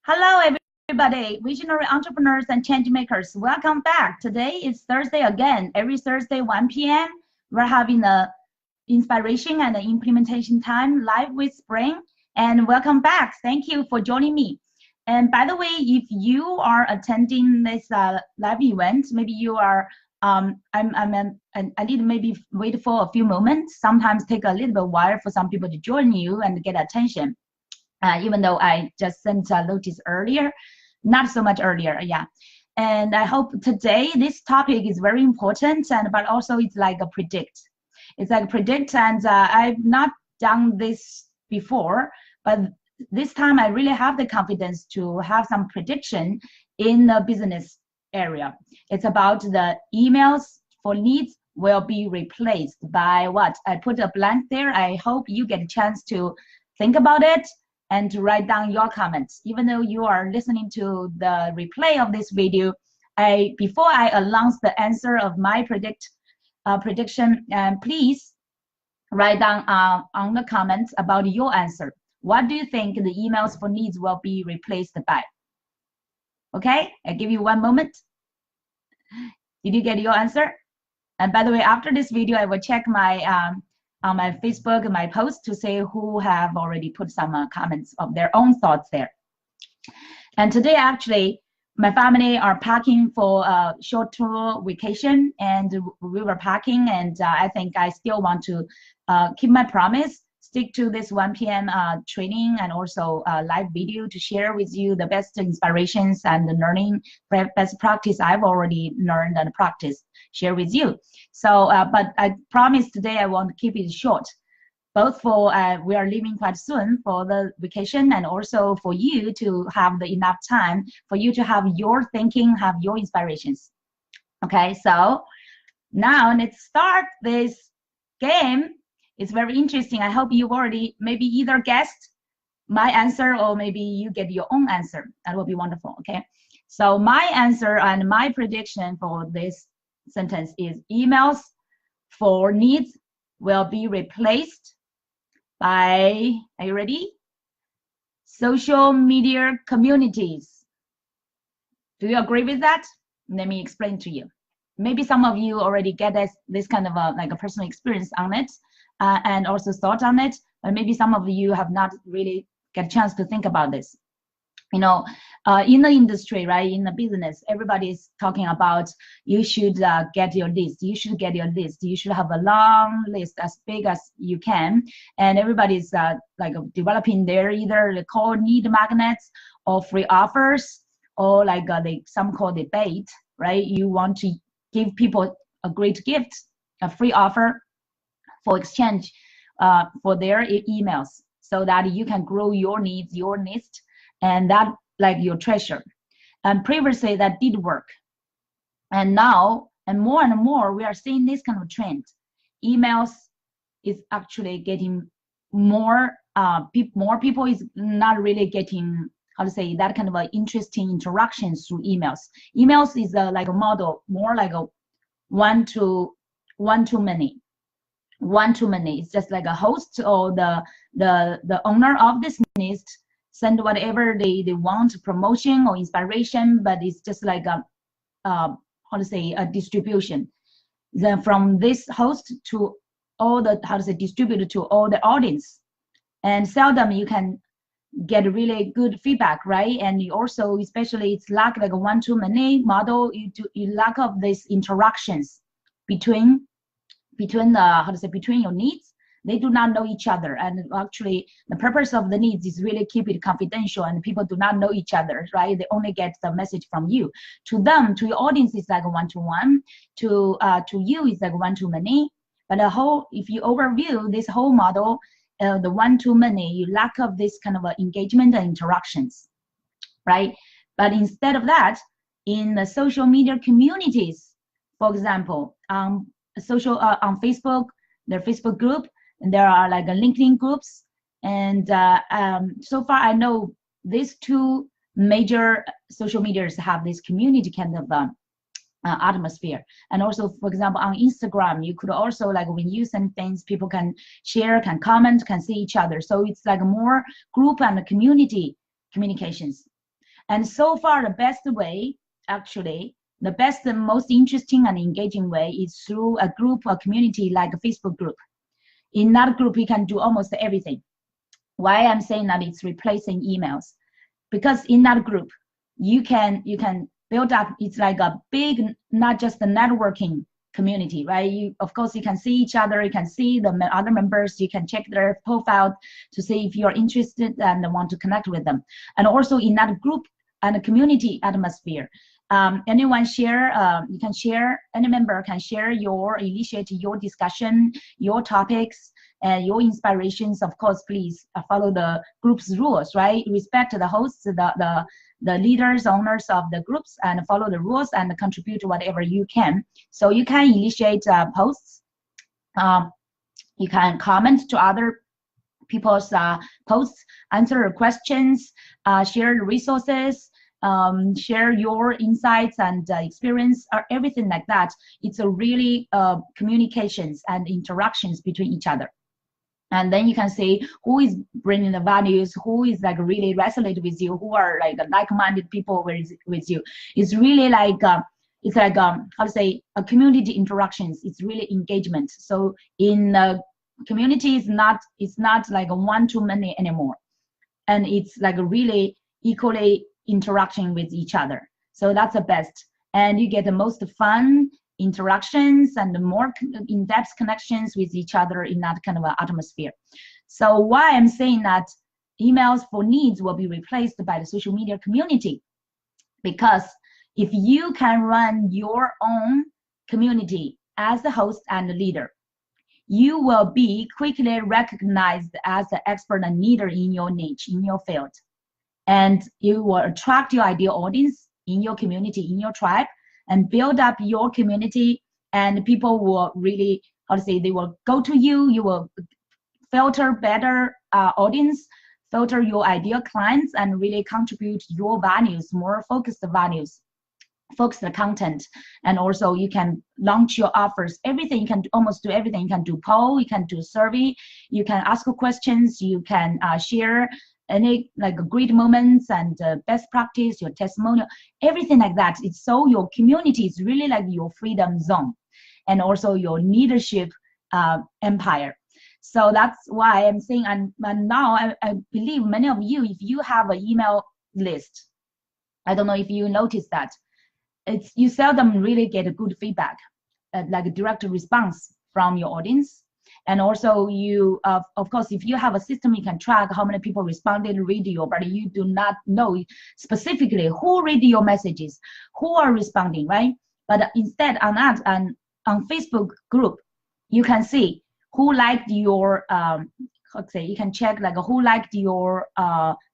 Hello, everybody, visionary entrepreneurs and change makers. Welcome back. Today is Thursday again. Every Thursday, 1 p.m., we're having the inspiration and the implementation time live with Spring. And welcome back. Thank you for joining me. And by the way, if you are attending this live event, maybe you are, I need to maybe wait for a few moments. Sometimes take a little bit while for some people to join you and get attention. Even though I just sent a notice earlier, not so much earlier, yeah. And I hope today this topic is very important, but also it's like a predict. It's like predict, and I've not done this before, but this time I really have the confidence to have some prediction in the business area. It's about the emails for leads will be replaced by what? I put a blank there. I hope you get a chance to think about it and to write down your comments. Even though you are listening to the replay of this video, before I announce the answer of my prediction, please write down on the comments about your answer. What do you think the emails for leads will be replaced by? Okay, I give you 1 moment. Did you get your answer? And by the way, after this video, I will check my on my Facebook, my post to say who have already put some comments of their own thoughts there. And today, actually, my family are packing for a short tour vacation, and we were packing, and I think I still want to keep my promise, stick to this 1 p.m. Training and also live video to share with you the best inspirations and the learning best practice I've already learned and practiced, share with you. So, but I promise today I want to keep it short, both for we are leaving quite soon for the vacation, and also for you to have the enough time for you to have your thinking, have your inspirations. Okay, so now let's start this game. It's very interesting. I hope you've already maybe either guessed my answer or maybe you get your own answer. That will be wonderful, okay? So my answer and my prediction for this sentence is emails for needs will be replaced by, are you ready? Social media communities. Do you agree with that? Let me explain to you. Maybe some of you already get this kind of like a personal experience on it. And also thought on it, but maybe some of you have not really get a chance to think about this. You know, in the industry, right, in the business, everybody's talking about you should get your list. You should get your list. You should have a long list as big as you can. And everybody's like developing their either the core need magnets or free offers, or like some call debate, right? You want to give people a great gift, a free offer for exchange for their emails, so that you can grow your needs, your list, and that like your treasure. And previously that did work, and now and more we are seeing this kind of trend. Emails is actually getting more more people is not really getting, how to say, that kind of interesting interactions through emails. Emails is like a model, more like a one to many. It's just like a host or the owner of this list send whatever they want, promotion or inspiration, but it's just like a how to say, a distribution. Then from this host to all the, how to say, distributed to all the audience, and seldom you can get really good feedback, right? And you also, especially it's like a one-to-many model, you lack of these interactions between the, how to say, between your needs. They do not know each other, and actually the purpose of the needs is really keep it confidential, and people do not know each other, right? They only get the message from you. To them, to your audience, it's like a one-to-one. To you, it's like one-to-many. But if you overview this whole model, the one-to-many, you lack of this kind of engagement and interactions, right? But instead of that, in the social media communities, for example, on Facebook, their Facebook group, and there are like a LinkedIn groups, and so far I know these two major social medias have this community kind of atmosphere. And also, for example, on Instagram, you could also, like, when you send things, people can share, can comment, can see each other. So it's like more group and community communications. And so far, the best way, actually, the best and most interesting and engaging way is through a group or community like a Facebook group. In that group, you can do almost everything. Why I'm saying that it's replacing emails? Because in that group, you can build up, it's like a big, not just the networking community, right? Of course, you can see each other, you can see the other members, you can check their profile to see if you're interested and want to connect with them. And also in that group and community atmosphere, anyone share, you can share, any member can share initiate your discussion, your topics, and your inspirations. Of course, please follow the group's rules, right? Respect the hosts, the leaders, owners of the groups, and follow the rules and contribute whatever you can. So you can initiate posts. You can comment to other people's posts, answer questions, share resources, share your insights and experience, or everything like that. It's a really communications and interactions between each other. And then you can see who is bringing the values, who is like really resonate with you, who are like-minded people with you. It's really like it's like how to say, a community interactions. It's really engagement. So in community, it's not like a one-to-many anymore, and it's like a really equally interaction with each other. So that's the best, and you get the most fun interactions and the more in-depth connections with each other in that kind of atmosphere. So why I'm saying that emails for needs will be replaced by the social media community, because if you can run your own community as a host and a leader, you will be quickly recognized as an expert and leader in your niche, in your field. And you will attract your ideal audience in your community, in your tribe, and build up your community, and people will really, how to say, they will go to you. You will filter better audience, filter your ideal clients, and really contribute your values, more focused values, focus the content. And also you can launch your offers, everything. You can almost do everything. You can do poll, you can do survey, you can ask questions, you can share any like great moments and best practice, your testimonial, everything like that. It's so your community is really like your freedom zone, and also your leadership empire. So that's why I'm saying, and now I believe many of you, if you have an email list, I don't know if you notice that, you seldom really get a good feedback, like a direct response from your audience. And also you, of course, if you have a system, you can track how many people responded, read your, but you do not know specifically who read your messages, who are responding, right? But instead on that, on Facebook group, you can see who liked your, you can check like who liked your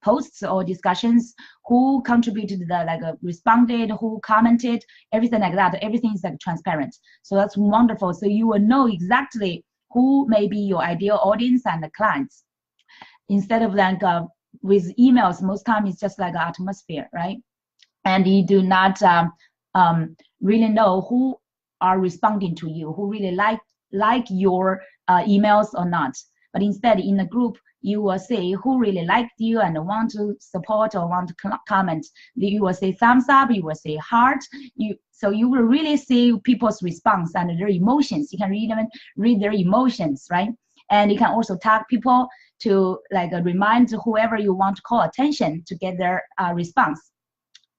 posts or discussions, who contributed responded, who commented, everything like that. Everything is like transparent. So that's wonderful. So you will know exactly who may be your ideal audience and the clients. Instead of like with emails, most times it's just like an atmosphere, right? And you do not really know who are responding to you, who really like your emails or not. But instead, in a group, you will see who really liked you and want to support or want to comment. You will say thumbs up, you will say heart. So you will really see people's response and their emotions. You can even read their emotions, right? And you can also tag people to like remind whoever you want to call attention to get their response.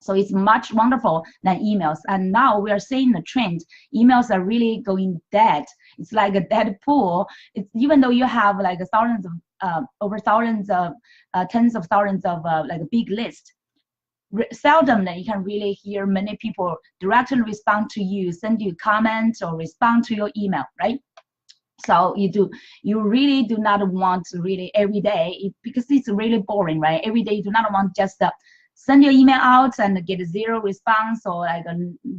So it's much wonderful than emails. And now we are seeing the trend. Emails are really going dead. It's like a dead pool. It's even though you have like thousands of over thousands of tens of thousands of like a big list. Seldom that you can really hear many people directly respond to you, send you comments or respond to your email, right? So you really do not want to really every day, because it's really boring, right? Every day you do not want just send your email out and get zero response or like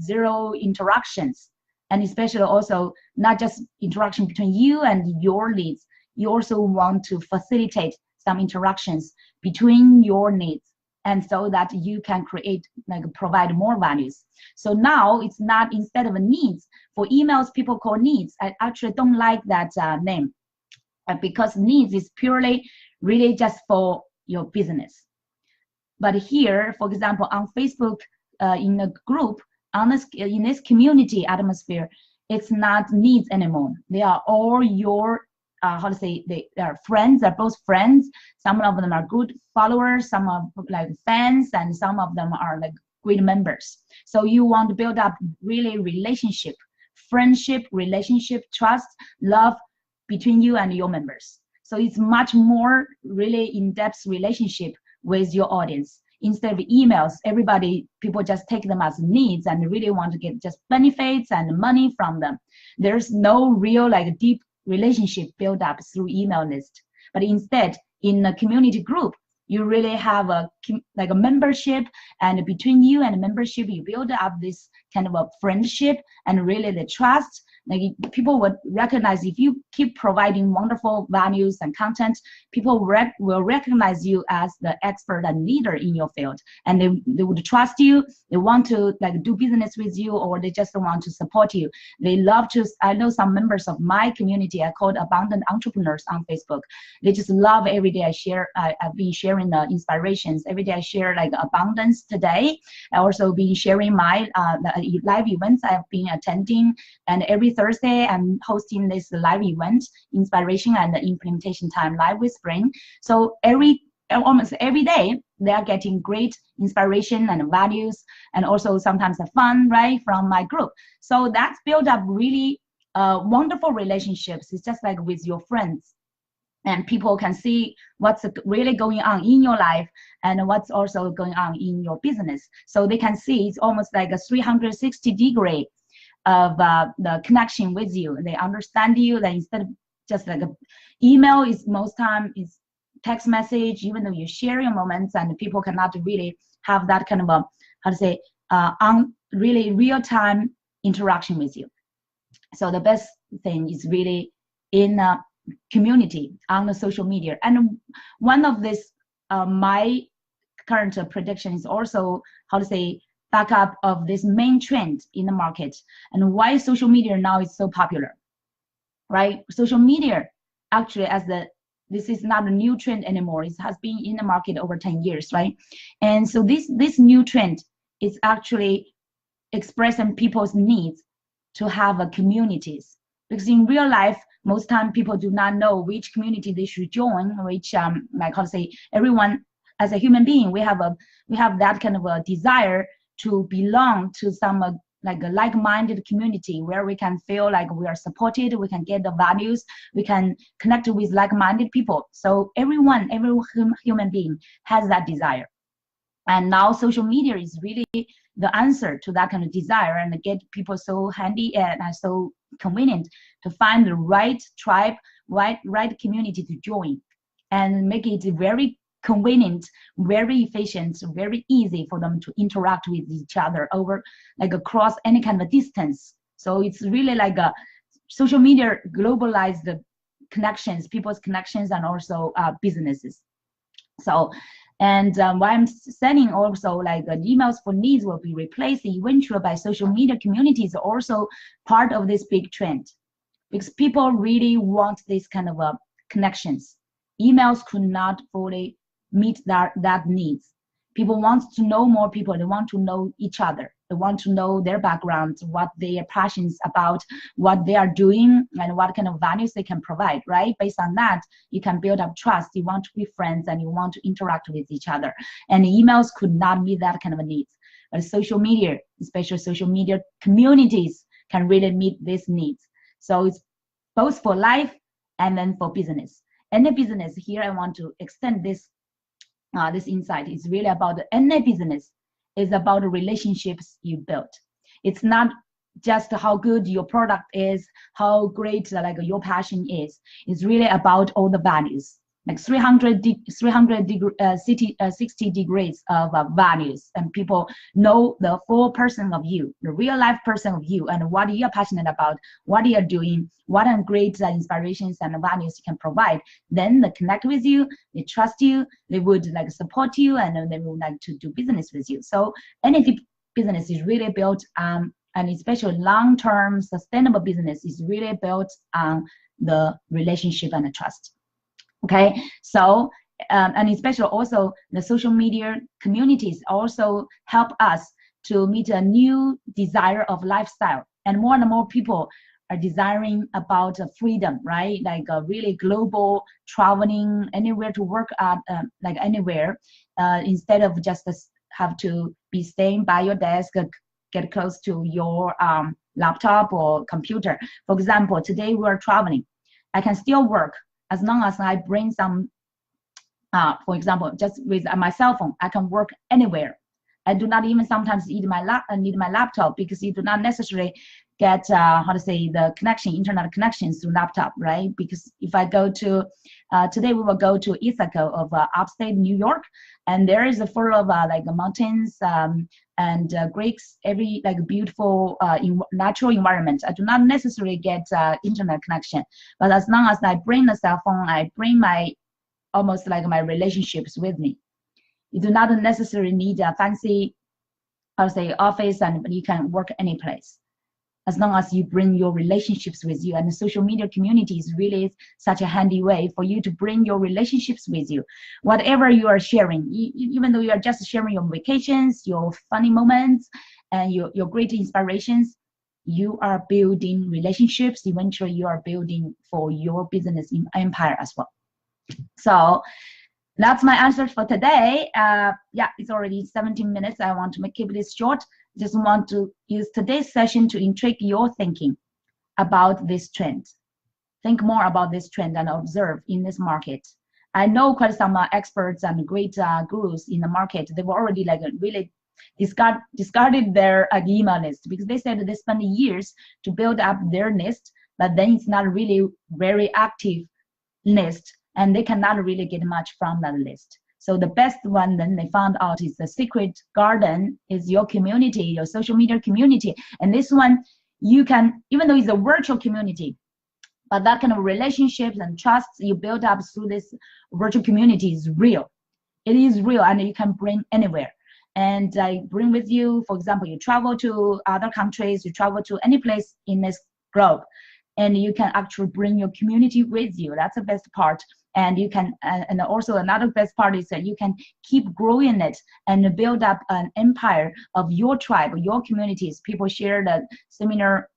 zero interactions. And especially also not just interaction between you and your leads. You also want to facilitate some interactions between your needs, and so that you can create, like provide more values. So now it's not, instead of needs, for emails people call needs. I actually don't like that name, because needs is purely really just for your business. But here, for example, on Facebook, in a group, in this community atmosphere, it's not needs anymore. They are all your how to say, they are friends. They're both friends. Some of them are good followers, some are like fans, and some of them are like great members. So you want to build up really relationship, friendship, relationship, trust, love between you and your members. So it's much more really in-depth relationship with your audience. Instead of emails, people just take them as needs and really want to get just benefits and money from them. There's no real like deep relationship built up through email list. But instead, in a community group, you really have a membership, and between you and membership, you build up this kind of a friendship and really the trust. Like people would recognize if you keep providing wonderful values and content, people will recognize you as the expert and leader in your field, and they would trust you. They want to like do business with you, or they just want to support you. They love to. I know some members of my community are called Abundant Entrepreneurs on Facebook. They just love every day I share. I've been sharing the inspirations every day. I share like abundance today. I also been sharing my the live events I've been attending, and every Thursday I'm hosting this live event, Inspiration and Implementation Time Live with Spring. So almost every day they are getting great inspiration and values, and also sometimes the fun, right, from my group. So that's built up really wonderful relationships. It's just like with your friends, and people can see what's really going on in your life and what's also going on in your business. So they can see it's almost like a 360-degree of the connection with you. They understand you. That instead of just like an email, is most time is text message, even though you share your moments, and people cannot really have that kind of a, how to say, on really real-time interaction with you. So the best thing is really in a community on the social media. And one of this, my current prediction is also, how to say, backup of this main trend in the market, and why social media now is so popular, right? Social media actually, this is not a new trend anymore. It has been in the market over 10 years, right? And so this new trend is actually expressing people's needs to have a communities, because in real life, most time people do not know which community they should join, which like how to say, everyone as a human being, we have that kind of a desire to belong to some like a like-minded community where we can feel like we are supported, we can get the values, we can connect with like-minded people. So every human being has that desire. And now social media is really the answer to that kind of desire, and get people so handy and so convenient to find the right tribe, right community to join, and make it very convenient, very efficient, very easy for them to interact with each other over like across any kind of distance. So it's really like a social media globalized the connections, people's connections, and also businesses. So, and why I'm saying also like the emails for needs will be replaced eventually by social media communities, also part of this big trend, because people really want this kind of connections. Emails could not fully meet that needs. People want to know more people. They want to know each other. They want to know their backgrounds, what they are passionate about, what they are doing, and what kind of values they can provide, right? Based on that, you can build up trust. You want to be friends, and you want to interact with each other. And emails could not meet that kind of needs. But social media, especially social media communities, can really meet these needs. So it's both for life and then for business. Any business here, I want to extend this this insight is really about any business is about the relationships you built. It's not just how good your product is, how great like your passion is. It's really about all the values, like 360 degrees of values, and people know the full person of you, the real life person of you, and what you're passionate about, what you're doing, what are great inspirations and values you can provide. Then they connect with you, they trust you, they would like support you, and they would like to do business with you. So any business is really built and especially long-term sustainable business is really built on the relationship and the trust. Okay, so and especially also the social media communities also help us to meet a new desire of lifestyle. And more people are desiring about freedom, right? Like really global traveling anywhere to work at, like anywhere, instead of just have to be staying by your desk, get close to your laptop or computer. For example, today we are traveling. I can still work as long as I bring some, for example, just with my cell phone, I can work anywhere. I do not even sometimes need my laptop, because you do not necessarily get how to say the connection, internet connections through laptop, right? Because if I go to today, we will go to Ithaca of upstate New York, and there is a full of like mountains and Greeks, every like beautiful natural environment. I do not necessarily get internet connection, but as long as I bring the cell phone, I bring my almost like my relationships with me. You do not necessarily need a fancy, I would say, office, and you can work any place as long as you bring your relationships with you. And the social media community is really such a handy way for you to bring your relationships with you. Whatever you are sharing, even though you are just sharing your vacations, your funny moments, and your great inspirations, you are building relationships. Eventually, you are building for your business empire as well. So that's my answer for today. Yeah, it's already 17 minutes. I want to keep this short. Just want to use today's session to intrigue your thinking about this trend. Think more about this trend and observe in this market. I know quite some experts and great gurus in the market. They've already like really discarded their email list, because they said they spend years to build up their list, but then it's not really very active list, and they cannot really get much from that list. So the best one then they found out is the secret garden is your community, your social media community. And this one, you can, even though it's a virtual community, but that kind of relationships and trust you build up through this virtual community is real. It is real, and you can bring anywhere. And I bring with you, for example, you travel to other countries, you travel to any place in this globe, and you can actually bring your community with you. That's the best part. And you can, and also another best part is that you can keep growing it and build up an empire of your tribe, your communities. People share the similar,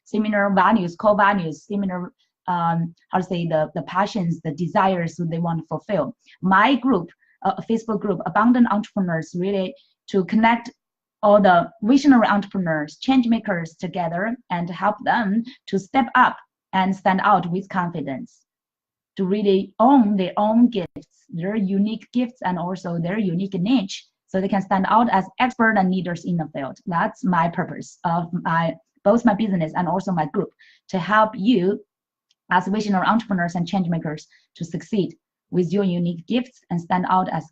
similar values, core values, similar, the passions, the desires that they want to fulfill. My group, a Facebook group, Abundant Entrepreneurs, really to connect all the visionary entrepreneurs, change makers together and help them to step up and stand out with confidence, to really own their own gifts, their unique gifts, and also their unique niche, so they can stand out as expert and leaders in the field. That's my purpose of both my business and also my group, to help you as visionary entrepreneurs and change makers to succeed with your unique gifts and stand out as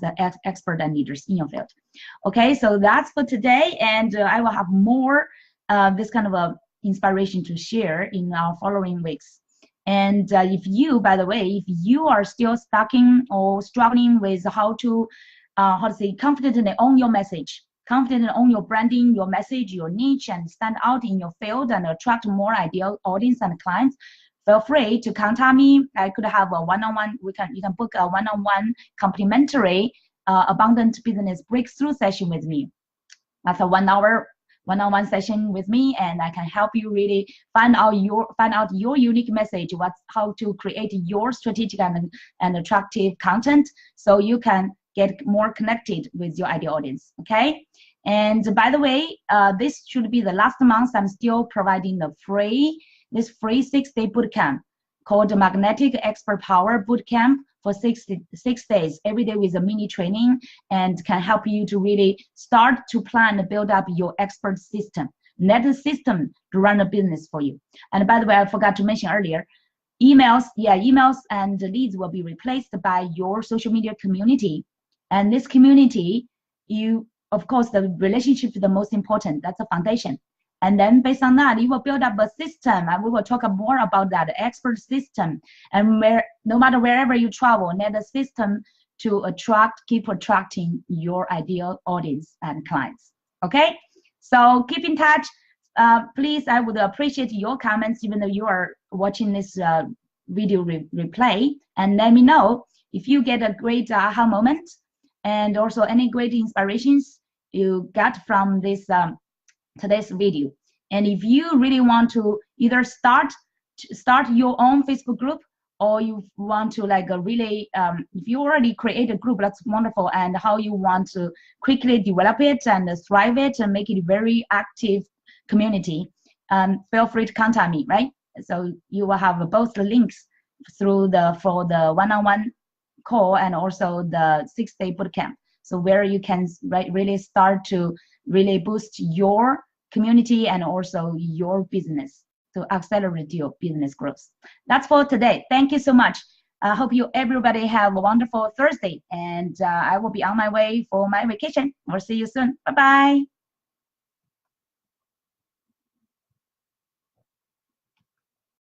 an expert and leaders in your field. Okay, so that's for today, and I will have more this kind of a inspiration to share in our following weeks. And if you, by the way, if you are still stuck in or struggling with how to confidently own your message, confidently own your branding, your message, your niche, and stand out in your field and attract more ideal audience and clients, feel free to contact me. I could have a one-on-one. You can book a one-on-one complimentary abundant business breakthrough session with me. That's a 1 hour one-on-one session with me, and I can help you really find out your unique message, how to create your strategic and attractive content, so you can get more connected with your ideal audience. Okay. And by the way, this should be the last month. I'm still providing this free 6-day bootcamp called the Magnetic Expert Power BootCamp for 6 days, every day with a mini training, and can help you to really start to plan and build up your expert system, net system to run a business for you. And by the way, I forgot to mention earlier, emails and leads will be replaced by your social media community. And this community, of course, the relationship is the most important. That's a foundation. And then based on that, you will build up a system, and we will talk more about that expert system. And no matter wherever you travel, need a system to keep attracting your ideal audience and clients. Okay, so keep in touch. Please, I would appreciate your comments, even though you are watching this video replay, and let me know If you get a great aha moment and also any great inspirations you got from this today's video, and if you really want to either start your own Facebook group, or you want to like really if you already create a group, that's wonderful, and how you want to quickly develop it and thrive it and make it a very active community, feel free to contact me, right? So you will have both the links through for the one-on-one call and also the 6-day bootcamp, so where you can really start to really boost your community and also your business to accelerate your business growth. That's for today. Thank you so much. I hope everybody have a wonderful Thursday, and I will be on my way for my vacation. We'll see you soon. Bye-bye.